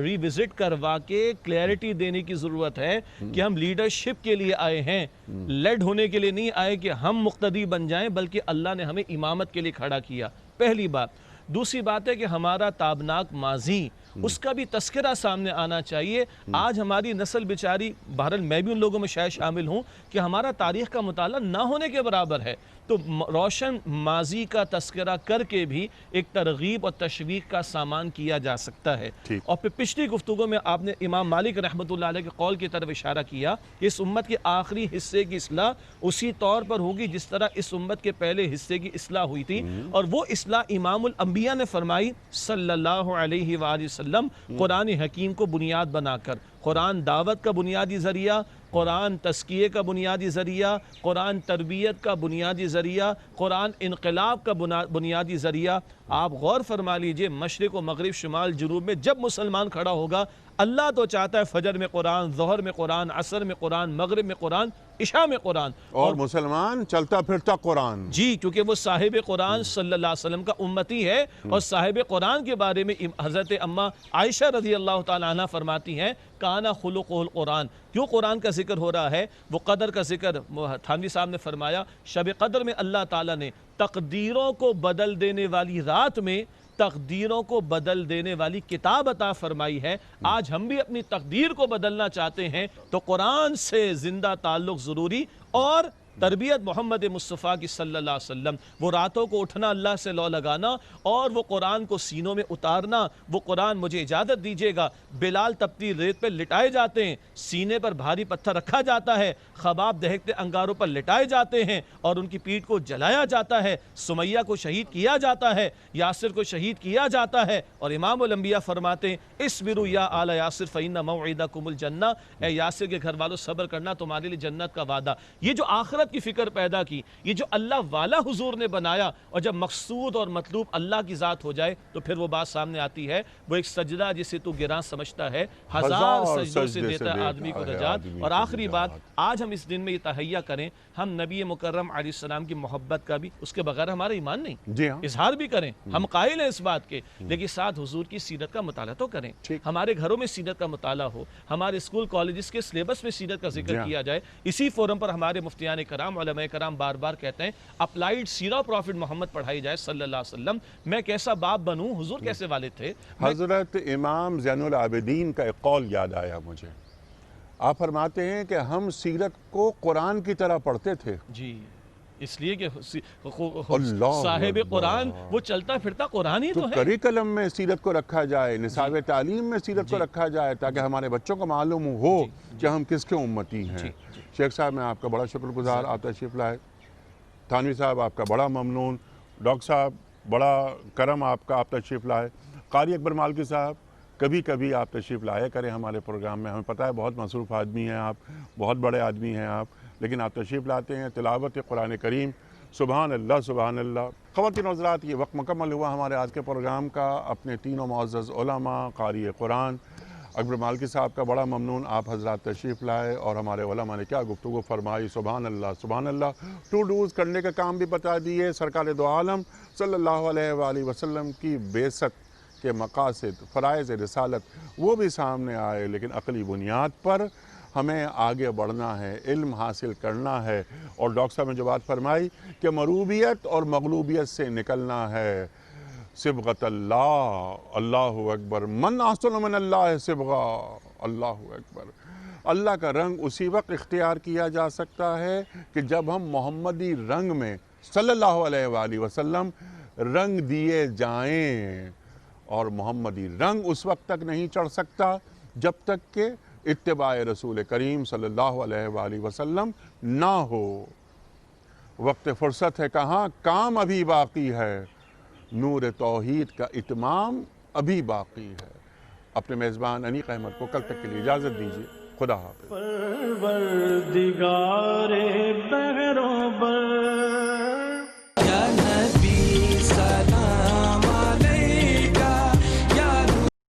ریوزٹ کروا کے کلیئرٹی دینے کی ضرورت ہے کہ ہم لیڈرشپ کے لیے آئے ہیں، لیڈ ہونے کے لیے نہیں آئے کہ ہم مقتدی بن جائیں، بلکہ اللہ نے ہمیں امامت کے لیے کھڑا کیا، پہلی بات۔ دوسری بات ہے کہ ہمارا تابناک ماضی، اس کا بھی تذکرہ سامنے آنا چاہیے۔ آج ہماری نسل بیچاری، بہرحال میں بھی ان لوگوں میں شاید شامل ہوں، کہ ہمارا تاریخ کا مطالعہ نہ ہونے کے برابر ہے۔ تو روشن ماضی کا تذکرہ کر کے بھی ایک ترغیب اور تشویق کا سامان کیا جا سکتا ہے۔ اور پھر پچھلی گفتگو میں آپ نے امام مالک رحمۃ اللہ علیہ کے قول کی طرف اشارہ کیا کہ اس امت کے آخری حصے کی اصلاح اسی طور پر ہوگی جس طرح اس امت کے پہلے حصے کی اصلاح ہوئی تھی، اور وہ اصلاح امام الانبیاء نے فرمائی صلی اللہ علیہ وآلہ وسلم، قرآن حکیم کو بنیاد بنا کر۔ قرآن دعوت کا بنیادی ذریعہ، قرآن تزکیے کا بنیادی ذریعہ، قرآن تربیت کا بنیادی ذریعہ، قرآن انقلاب کا بنیادی ذریعہ۔ آپ غور فرما لیجئے، مشرق و مغرب، شمال جنوب میں جب مسلمان کھڑا ہوگا، اللہ تو چاہتا ہے فجر میں قرآن، ظہر میں قرآن، عصر میں قرآن، مغرب میں قرآن، عشاء میں قرآن، اور مسلمان چلتا پھرتا قرآن۔ جی، کیونکہ وہ صاحب قرآن صلی اللہ علیہ وسلم کا امتی ہے، اور صاحب قرآن کے بارے میں حضرت اماں عائشہ رضی اللہ تعالیٰ عنہ فرماتی ہیں کانا خلقہ القرآن۔ کیوں قرآن کا ذکر ہو رہا ہے؟ وہ قدر کا ذکر تھانوی صاحب نے فرمایا، شب قدر میں اللہ تعالیٰ نے تقدیروں کو بدل دینے والی رات میں تقدیروں کو بدل دینے والی کتاب عطا فرمائی ہے۔ آج ہم بھی اپنی تقدیر کو بدلنا چاہتے ہیں تو قرآن سے زندہ تعلق ضروری، اور تربیت محمد مصطفیٰ کی صلی اللہ علیہ وسلم، وہ راتوں کو اٹھنا، اللہ سے لو لگانا، اور وہ قرآن کو سینوں میں اتارنا۔ وہ قرآن، مجھے اجازت دیجیے گا، بلال تپتی ریت پہ لٹائے جاتے ہیں، سینے پر بھاری پتھر رکھا جاتا ہے، خباب دہکتے انگاروں پر لٹائے جاتے ہیں، اور ان کی پیٹھ کو جلایا جاتا ہے، سمیہ کو شہید کیا جاتا ہے، یاسر کو شہید کیا جاتا ہے، اور امام الانبیاء فرماتے ہیں اصبروا یا آل یاسر فإن موعدکم الجنہ، اے یاسر کے گھر والوں صبر کرنا، تمہارے لیے جنت کا وعدہ۔ یہ جو آخرت کی فکر پیدا کی، یہ جو اللہ والا حضور نے بنایا، اور جب مقصود اور مطلوب اللہ کی ذات ہو جائے تو پھر وہ بات سامنے آتی ہے، وہ ایک سجدہ جسے تو گراں سمجھتا ہے، ہزار سجدوں سے دیتا ہے آدمی کو نجات۔ اور آخری بات، آج ہم اس دن میں یہ تہیہ کریں، ہم نبی مکرم علیہ السلام کی محبت کا بھی، اس کے بغیر ہمارا ایمان نہیں، اظہار بھی کریں، ہم قائل ہیں اس بات کے، لیکن ساتھ حضور کی سیرت کا مطالعہ تو کریں، ہمارے گھروں میں سیرت کا مطالعہ ہو، ہمارے اسکول کالجز کے سلیبس میں سیرت کا ذکر کیا جائے۔ اسی فورم پر ہمارے مفتیان کرام، علماء کرام بار بار کہتے ہیں اپلائیڈ سیرہ پروفٹ محمد پڑھائی جائے صلی اللہ علیہ وسلم۔ میں کیسا باپ بنوں، حضور کیسے والد تھے۔ حضرت امام زین العابدین کا ایک قول یاد آیا مجھے، آپ فرماتے ہیں کہ ہم سیرت کو قرآن کی طرح پڑھتے تھے۔ جی، اس لیے کہ صاحب قرآن وہ چلتا پھرتا قرآن ہی تو ہے۔ کریکلم میں سیرت کو رکھا جائے، نصاب تعلیم میں سیرت کو رکھا جائے، تاکہ ہمارے بچوں کو معلوم ہو کہ ہم کس کے امتی ہیں۔ شیخ صاحب میں آپ کا بڑا شکر گزار، آپ تشریف لائے۔ تھانوی صاحب آپ کا بڑا ممنون، ڈاکٹر صاحب بڑا کرم آپ کا، آپ تشریف لائے۔ قاری اکبر مالکی صاحب، کبھی کبھی آپ تشریف لائے کریں ہمارے پروگرام میں، ہمیں پتہ ہے بہت مصروف آدمی ہیں آپ، بہت بڑے آدمی ہیں آپ، لیکن آپ تشریف لاتے ہیں، تلاوت قرآن کریم، سبحان اللہ سبحان اللہ۔ خواتین و حضرات، یہ وقت مکمل ہوا ہمارے آج کے پروگرام کا۔ اپنے تینوں معزز علماء، قاری قرآن اکبر مالکی صاحب کا بڑا ممنون، آپ حضرات تشریف لائے اور ہمارے علماء نے کیا گفتگو فرمائی، سبحان اللہ سبحان اللہ۔ ٹو ڈوز کرنے کا کام بھی بتا دیے، سرکار دو عالم صلی اللہ علیہ وآلہ وسلم کی بعثت کے مقاصد، فرائض رسالت وہ بھی سامنے آئے، لیکن عقلی بنیاد پر ہمیں آگے بڑھنا ہے، علم حاصل کرنا ہے۔ اور ڈاکٹر صاحب نے جو بات فرمائی کہ مروبیت اور مغلوبیت سے نکلنا ہے، صبغت اللہ، اللہ اکبر، من احسن من اللہ صبغہ، اللہ اکبر۔ اللہ کا رنگ اسی وقت اختیار کیا جا سکتا ہے کہ جب ہم محمدی رنگ میں صلی اللہ علیہ وآلہ وسلم رنگ دیے جائیں، اور محمدی رنگ اس وقت تک نہیں چڑھ سکتا جب تک کہ اتباع رسول کریم صلی اللہ علیہ وآلہ وسلم نہ ہو۔ وقت فرصت ہے کہاں، کام ابھی باقی ہے، نور توحید کا اتمام ابھی باقی ہے۔ اپنے میزبان انیق احمد کو کل تک کے لیے اجازت دیجیے، خدا حافظ۔ پروردگار بحر و